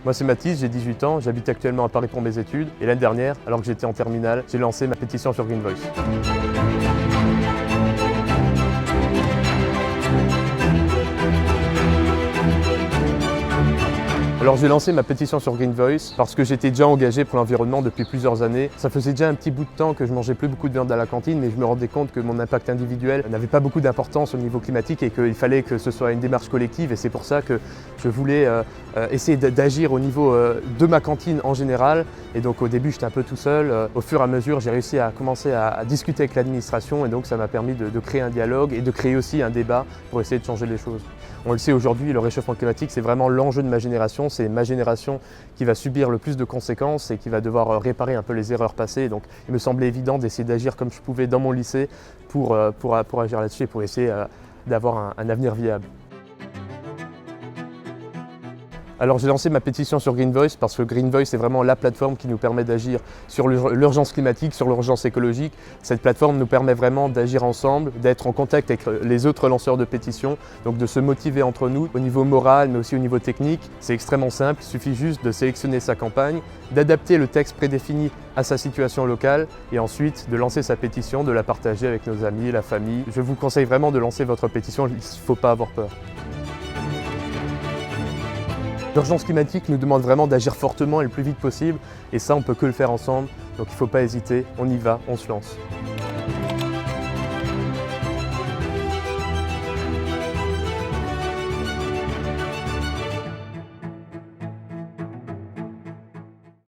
Moi c'est Mathis, j'ai 18 ans, j'habite actuellement à Paris pour mes études et l'année dernière, alors que j'étais en terminale, j'ai lancé ma pétition sur Green Voice. Alors j'ai lancé ma pétition sur Green Voice parce que j'étais déjà engagé pour l'environnement depuis plusieurs années. Ça faisait déjà un petit bout de temps que je mangeais plus beaucoup de viande à la cantine, mais je me rendais compte que mon impact individuel n'avait pas beaucoup d'importance au niveau climatique et qu'il fallait que ce soit une démarche collective, et c'est pour ça que je voulais essayer d'agir au niveau de ma cantine en général. Et donc au début j'étais un peu tout seul. Au fur et à mesure j'ai réussi à commencer à discuter avec l'administration, et donc ça m'a permis de créer un dialogue et de créer aussi un débat pour essayer de changer les choses. On le sait aujourd'hui, le réchauffement climatique c'est vraiment l'enjeu de ma génération. C'est ma génération qui va subir le plus de conséquences et qui va devoir réparer un peu les erreurs passées. Donc il me semblait évident d'essayer d'agir comme je pouvais dans mon lycée pour agir là-dessus et pour essayer d'avoir un avenir viable. Alors j'ai lancé ma pétition sur Green Voice parce que Green Voice est vraiment la plateforme qui nous permet d'agir sur l'urgence climatique, sur l'urgence écologique. Cette plateforme nous permet vraiment d'agir ensemble, d'être en contact avec les autres lanceurs de pétitions, donc de se motiver entre nous au niveau moral mais aussi au niveau technique. C'est extrêmement simple, il suffit juste de sélectionner sa campagne, d'adapter le texte prédéfini à sa situation locale et ensuite de lancer sa pétition, de la partager avec nos amis, la famille. Je vous conseille vraiment de lancer votre pétition, il ne faut pas avoir peur. L'urgence climatique nous demande vraiment d'agir fortement et le plus vite possible, et ça on ne peut que le faire ensemble, donc il ne faut pas hésiter, on y va, on se lance.